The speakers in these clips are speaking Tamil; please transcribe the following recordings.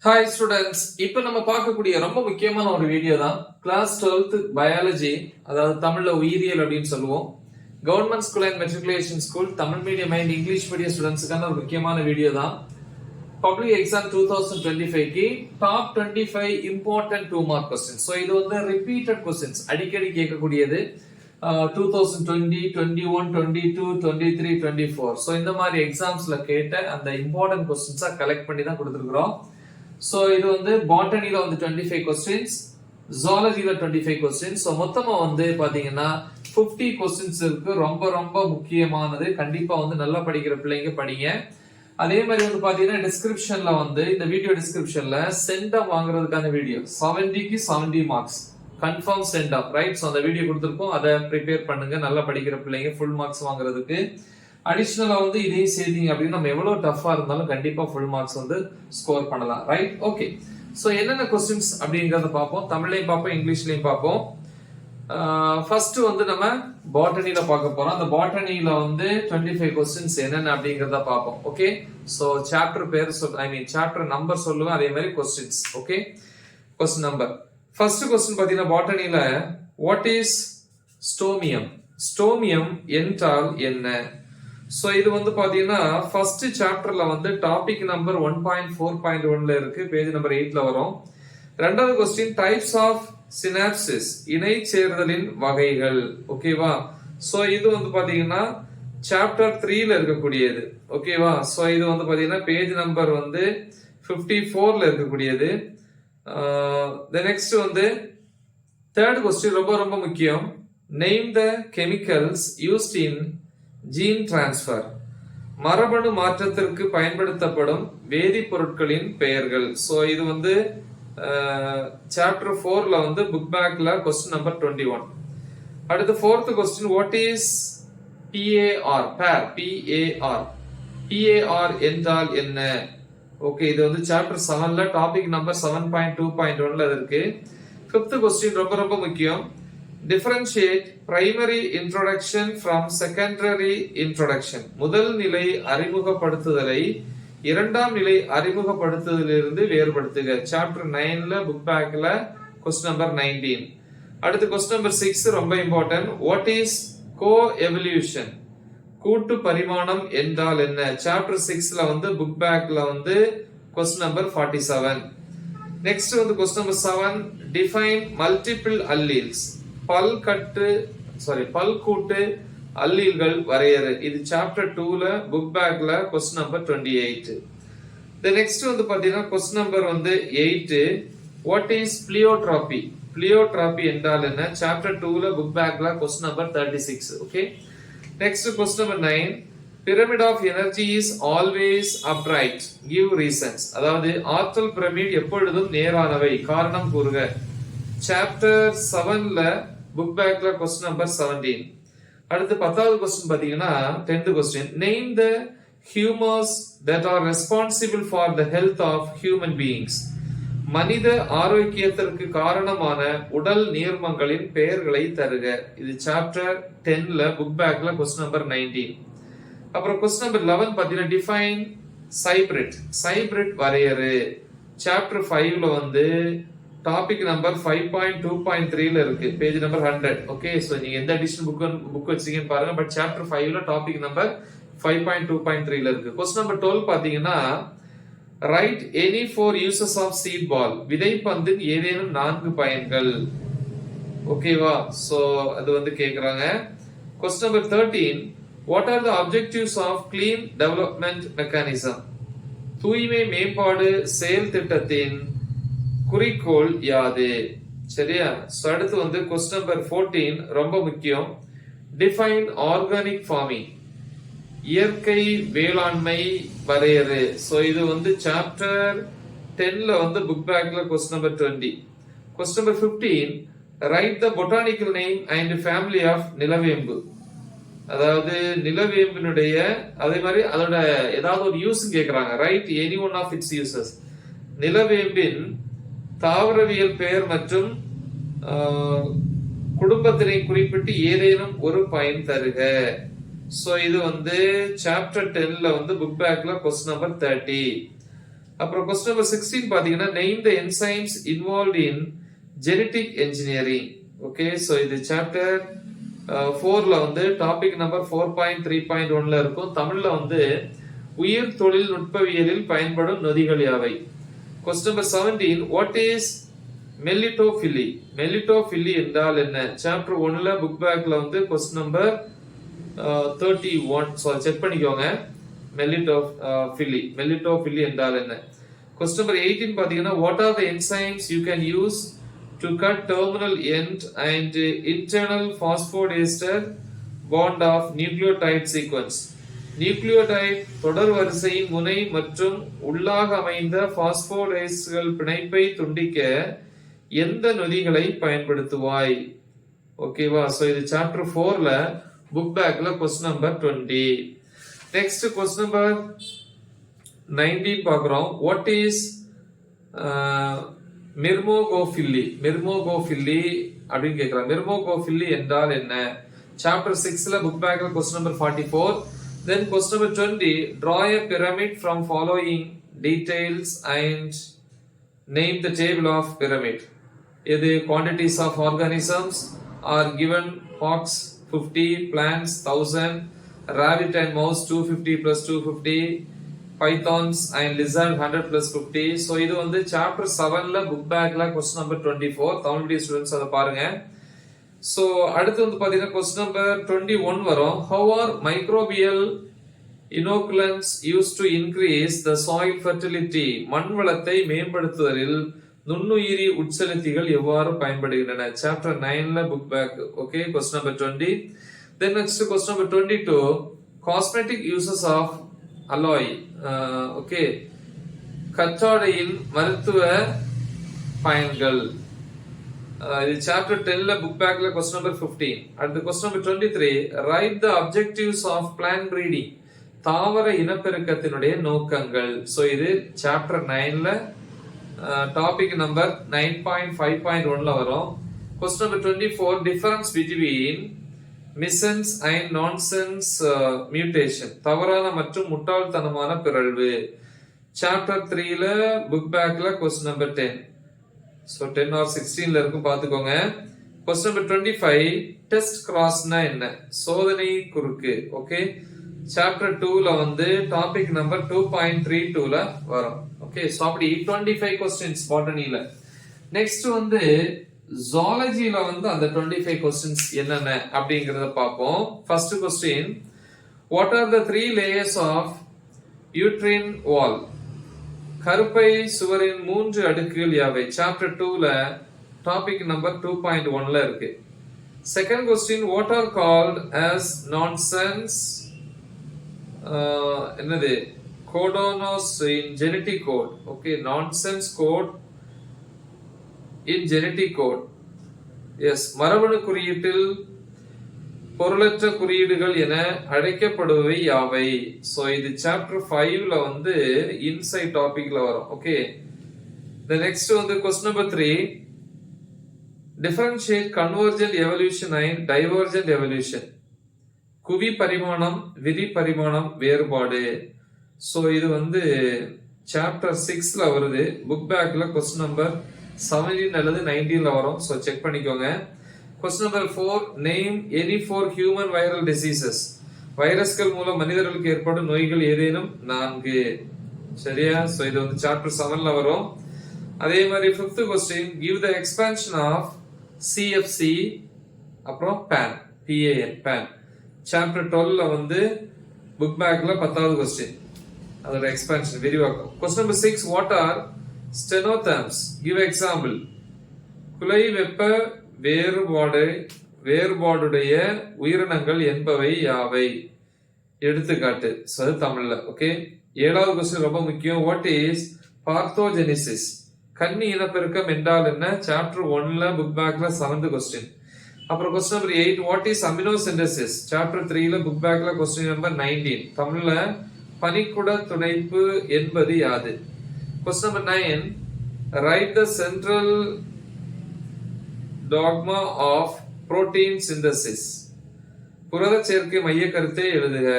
ஹாய் ஸ்டூடெண்ட்ஸ், இப்போ நம்ம பார்க்கக்கூடிய ரொம்ப முக்கியமான ஒரு வீடியோ தான் கிளாஸ் 12th பயாலஜி, அதாவது தமிழ்ல உயிரியல் அப்படின்னு சொல்லுவோம். Government school and matriculation school Tamil medium and English medium ஸ்டூடெண்ட்ஸ்க்கான ஒரு முக்கியமான வீடியோ தான். பப்ளிக் எக்ஸாம் 2025க்கு top 25 important 2 mark questions. So இது வந்து ரிப்பீட்டட் கொஸ்டின்ஸ், அடிக்கடி கேட்கக்கூடியது. 2020, 21, 22, 23, 24. ஸோ இந்த மாதிரி எக்ஸாம்ஸ்ல கேட்ட அந்த இம்பார்ட்டன்ட் கொஸ்டின்ஸா கலெக்ட் பண்ணி தான் கொடுத்துருக்கிறோம். சோ இது வந்து பாட்டனில வந்து 25 கொஸ்டின்ஸ், ஜூவாலஜில 25 கொஸ்டின்ஸ். சோ மொத்தமா வந்து பாத்தீங்கன்னா 50 கொஸ்டின்ஸ் இருக்கு. ரொம்ப ரொம்ப முக்கியமானது. கண்டிப்பா வந்து நல்லா படிக்கிற பிள்ளைங்க படிங்க. அதே மாதிரி வந்து பாத்தீங்கன்னா டிஸ்கிரிப்ஷன்ல வந்து இந்த வீடியோ டிஸ்கிரிப்ஷன்ல சென்ட் ஆஃப் வாங்குறதுக்கான வீடியோ 70க்கு 70 marks confirm cent off, right? So அந்த வீடியோ கொடுத்துருக்கோம், அதை ப்ரிப்பேர் பண்ணுங்க. நல்லா படிக்கிற பிள்ளைங்க ஃபுல் மார்க்ஸ் வாங்குறதுக்கு. அடிஷனலா வந்து இதையும் சேர்த்தீங்க அப்படின்னு நம்ம எவ்வளவு டஃபா இருந்தாலும் கண்டிப்பா ஃபுல் மார்க்ஸ் வந்து ஸ்கோர் பண்ணலாம், ரைட்? ஓகே, சோ என்னென்ன கொஸ்டின்ஸ் அப்படிங்கறத பார்ப்போம். தமிழ்லையும் பார்ப்போம், இங்கிலீஷ்லயும் பார்ப்போம். ஃபர்ஸ்ட் வந்து நம்ம பாட்டனில பார்க்க போறோம். அந்த பாட்டனில வந்து 25 கொஸ்டின்ஸ் என்னென்ன அப்படிங்கறத பார்ப்போம். ஓகே, சோ சாப்டர் பேர் சாப்டர் நம்பர் சொல்லுவேன், அதே மாதிரி questions. Okay, question number. First question பாத்தீங்கன்னா பாட்டனில வாட் இஸ் ஸ்டோமியம்? ஸ்டோமியம் என்றால் என்ன? சோ இது வந்து பாத்தீங்கன்னா ஃபர்ஸ்ட் சாப்டர்ல வந்து டாபிக் நம்பர் 1.4.1ல இருக்கு, பேஜ் நம்பர் 8ல வரும். ரெண்டாவது கொஸ்டின் டைப்ஸ் ஆஃப் சினாப்சிஸ், இணை சேர்தலின் வகைகள். ஓகேவா? சோ இது வந்து பாத்தீங்கன்னா சாப்டர் 3ல இருக்கக்கூடியது. ஓகேவா? சோ இது வந்து பாத்தீங்கன்னா பேஜ் நம்பர் வந்து 54ல இருக்கக்கூடியது. நெக்ஸ்ட் வந்து தேர்ட் கொஸ்டின் ரொம்ப ரொம்ப முக்கியம். Name the chemicals used in gene transfer, மரபணு மாற்றத்திற்கு பயன்படுத்தப்படும் வேதிப்பொருட்களின் பெயர்கள். சோ இது வந்து சாப்டர் 4ல வந்து புக் பேக்ல கொஸ்டின் நம்பர் 21. அடுத்து fourth question what is PAR? PAR என்றால் என்ன? ஓகே, இது வந்து சாப்டர் 7ல டாபிக் நம்பர் 7.2.1ல இருக்கு. ஃபிஃப்த் கொஸ்டின் ரொம்ப ரொம்ப முக்கியம். Differentiate primary introduction from secondary introduction. முதல் நிலை அறிமுகப்படுத்துதலை இரண்டாம் நிலை அறிமுகப்படுத்துதலிலிருந்து வேறுபடுத்துக. சாப்டர் 9ல புக் பேக்ல கொஸ்டின் நம்பர் 19. அடுத்து கொஸ்டின் நம்பர் 6 ரொம்ப இம்பார்ட்டன்ட். What is கோஎவல்யூஷன்? கூட்டு பரிமாணம் என்றால் என்ன? சாப்டர் 6ல வந்து புக் பேக்ல வந்து கொஸ்டின் நம்பர் 47. நெக்ஸ்ட் வந்து question number 7 define multiple alleles, பல்கூட்டு அல்லீல்கள் வரையறு. இது சாப்டர் 2ல புக் பேக்ல கொஸ்டின் நம்பர் 28. நெக்ஸ்ட் வந்து பாத்தீங்கன்னா கொஸ்டின் நம்பர் வந்து 8 வாட் இஸ் பிளியோட்ராபி? பிளியோட்ராபி என்றால் என்ன? சாப்டர் 2ல புக் பேக்ல question number 36. Okay, next question number 9 pyramid of energy is always upright, give reasons. அதாவது ஆற்றல் பிரமிட் எப்பொழுதும் நேரானவை, காரணம் கூறுக. சாப்டர் 7ல புக் பேக்ல கொஸ்டின் நம்பர் 17. அடுத்து 10வது கொஸ்டின் பாத்தீங்கன்னா 10th கொஸ்டின் name the humours that are responsible for the health of human beings. மனித ஆரோக்கியத்திற்கு காரணமான உடல் நீர்மங்களின் பெயர்களை தருக. இது சாப்டர் 10ல புக் பேக்ல கொஸ்டின் நம்பர் 19. அப்புறம் கொஸ்டின் நம்பர் 11 பாத்தீங்கன்னா டிஃபைன் சைப்ரிட் வரையறு. சாப்டர் 5ல வந்து டாபிக் நம்பர் 5.2.3ல இருக்கு, பேஜ் நம்பர் 100. ஓகே, சோ நீங்க எந்த எடிஷன் புக் வச்சிருக்கீங்கன்னு பாருங்க. பட் சாப்டர் 5ல டாபிக் நம்பர் 5.2.3ல இருக்கு. கொஸ்டின் நம்பர் 12 பாத்தீங்கன்னா write any 4 uses of seed ball, விதைப்பந்தின் ஏதேனும் 4 பயன்கள். ஓகேவா? சோ அது வந்து கேக்குறாங்க. Question number 13 what are the objectives of clean development mechanism? தூய்மை மேம்பாடு செயல் திட்டத்தின் குறிக்கோள் யாது? சரியா? அடுத்து வந்து கொஸ்டின் நம்பர் 14 ரொம்ப முக்கியம். டிஃபைன் ஆர்கானிக் ஃபார்மிங், இயற்கை வேளாண்மை வரையறு. சோ இது வந்து சாப்டர் 10ல வந்து புக் பேக்ல question number 20. Question number 15 write the botanical name and family of nilavembu. அதாவது நிலவேம்பினுடைய அதே மாதிரி அதோட ஏதாவது ஒரு யூஸ் கேக்குறாங்க. Write any one of its uses. நிலவேம்பின் தாவரவியல் பெயர் மற்றும் குடும்பத்தினை குறிப்பிட்டு ஏதேனும் ஒரு பயன் தருக. சோ இது வந்து சாப்டர் 10ல வந்து புக் பேக்ல கொஸ்டின் நம்பர் 30. அப்புறம் கொஸ்டின் நம்பர் 16 பாத்தீங்கன்னா name the enzymes involved in genetic engineering. Okay, so இது சாப்டர் 4ல வந்து டாபிக் நம்பர் 4.3.1ல இருக்கும். தமிழ்ல வந்து உயிர் தொழில்நுட்பவியலில் பயன்படும் நொதிகள் யாவை. Question number 17 what is மெல்லிட்டோபிலி. மெல்லிட்டோபிலி என்றால் என்ன? சாப்டர் 1ல புக் பேக்ல வந்து கொஸ்டின் நம்பர் 31, சோ செக் பண்ணிக்கோங்க. மெல்லிட்டோபிலி என்றால் என்ன? கொஸ்டின் நம்பர் 18 பாத்தீங்கன்னா what are the enzymes you can use to cut terminal end and internal phosphodiester bond of nucleotide sequence. Nucleotide தொடர் வரிசையின் முனை மற்றும் உள்ளாக அமைந்த பாஸ்போடைஸ்கள் பிணைப்பை துண்டிக்க எந்த நொதிகளை பயன்படுத்துவாய்? ஓகேவா, சோ இது சாப்டர் 4ல புக் பேக்ல question number 20. Next question number 19 பார்க்கிறோம். What is மிர்மோகோஃபில்லி. மிர்மோகோஃபில்லி அப்படின்னு கேக்குறாங்க. மிர்மோகோஃபில்லி என்றால் என்ன? சாப்டர் 6ல புக் பேக்ல question number 44. Then question number 20, draw a pyramid from following details and name the table of pyramid. The quantities of organisms are given: fox 50, plants 1000, rabbit and mouse 250 plus 250, pythons and lizard 100 plus 50. So இது வந்து chapter 7ல book bagல question number 24. Tamil medium students அதை பாருங்க. So அடுத்து வந்து பாத்தீங்கன்னா கொஸ்டின் நம்பர் 21 வரும். How are microbial inoculants used to increase the soil fertility? மண் வளத்தை மேம்படுத்துவதில் நுண்ணுயிரி உட்செலுத்திகள் எவ்வாறு பயன்படுகின்றன? சாப்டர் 9ல book back. Okay, question number 20. Then next question number 22, cosmetic uses of alloy. ஓகே, கற்றாழையின் மருத்துவ பயன்கள். இது சாப்டர் 10ல புக் பேக்ல கொஸ்டின் நம்பர் 15. அடுத்து question number 23, write the objectives of plant breeding. தாவர இனப்பெருக்கத்தினுடைய நோக்கங்கள். சோ இது சாப்டர் 9ல டாபிக் நம்பர் 9.5.1ல வரும். Question number 24, difference between missense and nonsense mutation. தவறான மற்றும் முட்டாள்தனமான பிறழ்வு. சாப்டர் 3ல புக் பேக்ல கொஸ்டின் நம்பர் 10. So 10 or 16ல இருக்கும், பாத்துக்கோங்க. Question number 25, டெஸ்ட் கிராஸ்னா என்ன? சோதனை குறுக்கு. ஓகே, சாப்டர் 2ல வந்து டாபிக் நம்பர் 2.32ல வரும். ஓகே, சோ அப்படி 25 क्वेश्चंस பாட்டனில. நெக்ஸ்ட் வந்து ஜூவாலஜில வந்து அந்த 25 क्वेश्चंस என்னென்ன அப்படிங்கறத பாப்போம். First question, what are the 3 layers of uterine wall? கருப்பை சுவரின் 3 அடுக்குகள் யாவை? சாப்டர் 2ல டாபிக் நம்பர் 2.1ல இருக்கு. Second question, what are called as nonsense என்னது codons in genetic code. Okay, nonsense code in genetic code. Yes, மரபணு குறியீட்டில் பொருளற்ற குறியீடுகள் என அழைக்கப்படுபவை யாவை? சோ இது சாப்டர் 5ல வந்து இன்சைட் டாபிக்ல வரும். ஓகே, the next வந்து question number 3, differentiate convergent evolution and divergent evolution. குவி பரிமாணம் விதி பரிமாணம் வேறுபாடு. சோ இது வந்து சாப்டர் 6ல வருது. புக் பேக்ல question number 17 அல்லது 19ல வரும். சோ செக் பண்ணிக்கோங்க. Question number 4, name any 4 human viral diseases. வைரஸ்கள் மூலம் மனிதர்களுக்கு ஏற்படும் நோய்கள் ஏதேனும் 4. சரியா? சோ இது வந்து சாப்டர் 7ல வரும். அதே மாதிரி 5th question, give the expansion of CFC அப்புறம் PAN. PAN. சாப்டர் 12ல வந்து புக் பேக்ல 10வது question. அதோட எக்ஸ்பான்ஷன் விரிவாக்கம். Question number 6, what are stenotherms? Give example. குலை வெப்ப வேறுபாடுடைய உயிரினங்கள் என்பவை யாவை? எடுத்துக்காட்டு. சோ தமிழ்ல. ஓகே, 7வது क्वेश्चन ரொம்ப முக்கியம். What is parthenogenesis? கன்னி இனப்பெருக்கம் என்றால் என்ன? சாப்டர் 1ல புக் பேக்ல 7th क्वेश्चन. அப்புறம் question number 8, what is amniocentesis? Chapter 3ல புக் பேக்ல क्वेश्चन number 19. தமிழ்ல பனிக்குட துணைப்பு என்பது யாது? Question number 9, write the central dogma of protein synthesis. புரத சேர்க்கை மைய கருத்தை எழுதுக.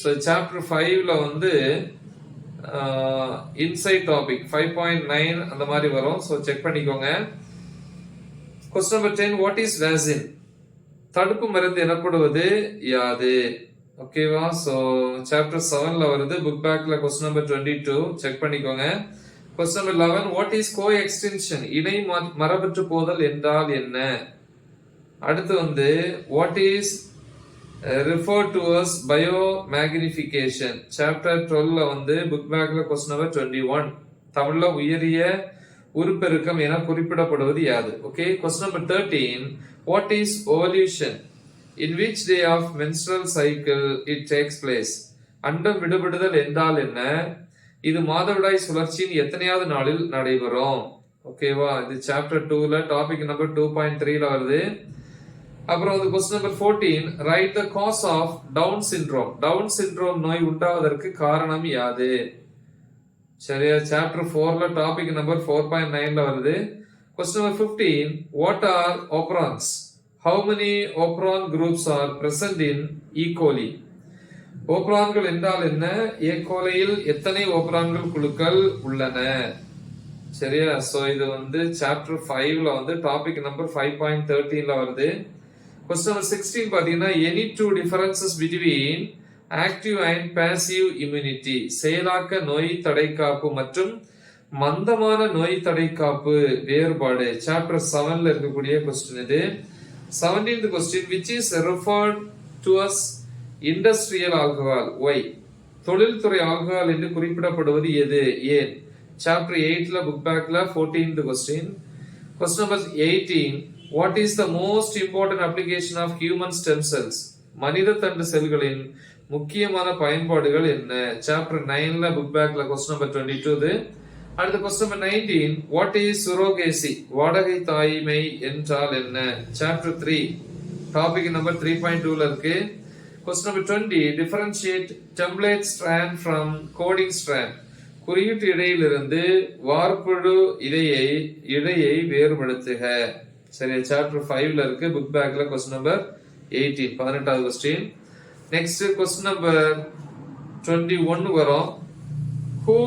சோ சாப்டர் 5ல வந்து இன்சைட் டாபிக் 5.9 அந்த மாதிரி வரும். ஸோ செக் பண்ணிக்கோங்க. Question number 10, what is vaccine? தடுப்பு மருந்து எனப்படுவது யாது? ஓகேவா? ஸோ சாப்டர் 7ல வருது, புக் பேக்ல கொஸ்டின் நம்பர் 22 செக் பண்ணிக்கோங்க. Question number 11, what is co extinction? இணை மரபற்று போதல் என்றால் என்ன? அடுத்து வந்து what is referred to as biomagnification. Chapter 12ல வந்து புக் பேக்ல கொஸ்டின் நம்பர் 21 தமிழ்ல உயரிய உருப்பெருக்கம் என குறிப்பிடப்படுவது யாது? Okay. Question number 13, what is ovulation? In which day of menstrual cycle it takes place? அண்டம் விடுபடுதல் என்றால் என்ன? இது மாதவிடாய் சுழற்சியின் எத்தனையாவது நாளில் நடைபெறும்? ஓகேவா? இது சாப்டர் 2ல டாபிக் நம்பர் 2.3ல வருது. அப்புறம் வந்து question number 14, write the cause of Down syndrome. Down syndrome நோய் உண்டாவதற்கு காரணம் யாது? சரியா? சாப்டர் 4ல டாபிக் நம்பர் 4.9ல வருது. Question number 15, what are operons? How many operon groups are present in E coli? ஓப்ரான்கள் என்றால் என்ன? ஈகோலியில் எத்தனை ஓப்ரான்கள் குழுக்கள் உள்ளன? சரியா? சோ இது வந்து சாப்டர் 5ல வந்து டாபிக் நம்பர் 5.13ல வருது. கொஸ்டின் நம்பர் 16 பாத்தீங்கன்னா, any two differences between active and passive immunity. செயலாக்க நோய் தடைக்காப்பு மற்றும் மந்தமான நோய் தடைக்காப்பு வேறுபாடு. சாப்டர் 7ல இருக்கக்கூடிய கொஸ்டின் இது. 17th question, which is referred to as industrial alcohol? why? தொழில்துறை ஆல்கஹால் என்று குறிப்பிடப்படுவது எது? ஏன்? சாப்டர் 8ல புக் பேக்ல 14th question. Question number 18, what is the most important application of human stem cells? மனித தண்டு செல்களின் முக்கியமான பயன்பாடுகள் என்ன? சாப்டர் 9ல புக் பேக்ல கொஸ்டின் நம்பர் 22. அடுத்த question number 19, what is surrogacy? வாடகை தாய்மை என்றால் என்ன? சாப்டர் 3 டாபிக் நம்பர் 3.2ல இருக்கு. Question number 20, differentiate template strand from coding strand. குறியீட்டு இடையிலிருந்து வார்ப்புழு இடையை வேறுபடுத்துக. சரி, சாப்டர் 5ல இருக்கு, புக் பேக்ல கொஸ்டின் நம்பர் 18 18வது கொஸ்டின். நெக்ஸ்ட் கொஸ்டின் நம்பர் 21 வரும். Who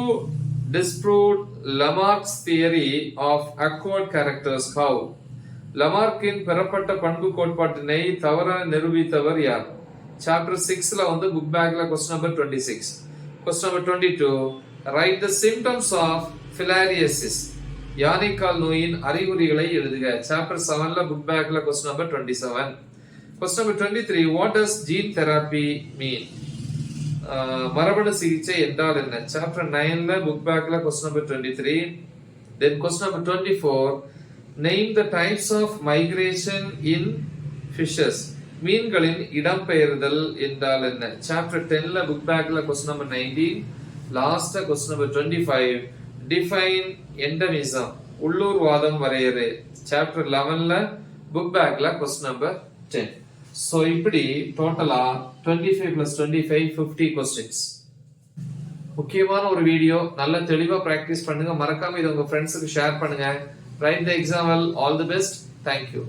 disproved Lamarck's theory of acquired characters? How? லமார்க்கின் பெறப்பட்ட பண்பு கோட்பாட்டினை தவறான நிரூபித்தவர் யார்? சாப்டர் 6ல வந்து புக் பேக்ல question number 26. Question number 22, write the symptoms of filariasis. யானைக்கால் நோயின் அறிகுறிகளை எழுதுக. சாப்டர் 7ல புக் பேக்ல question number 27. Question number 23, what does gene therapy mean? மரபணு சிகிச்சை என்றால் என்ன? சாப்டர் 9ல புக் பேக்ல question number 23. then question number 24, name the types of migration in fishes. மீன்களின் இடம்பெயர்தல் என்றால் என்ன? சாப்டர் 10ல புக் பேக்ல question number 19. Last question number 25, define endemism. உள்ளூர் வாதம் வரையறு. சாப்டர் 11ல புக் பேக்ல கொஸ்டின் நம்பர் 10. சோ இப்படி டோட்டலா 25 + 25 50 கொஸ்டின்ஸ். முக்கியமான ஒரு வீடியோ. நல்ல தெளிவா பிராக்டிஸ் பண்ணுங்க. மறக்காம இதை உங்க ஃப்ரெண்ட்ஸுக்கு ஷேர் பண்ணுங்க. Right the exam well. All the best. Thank you.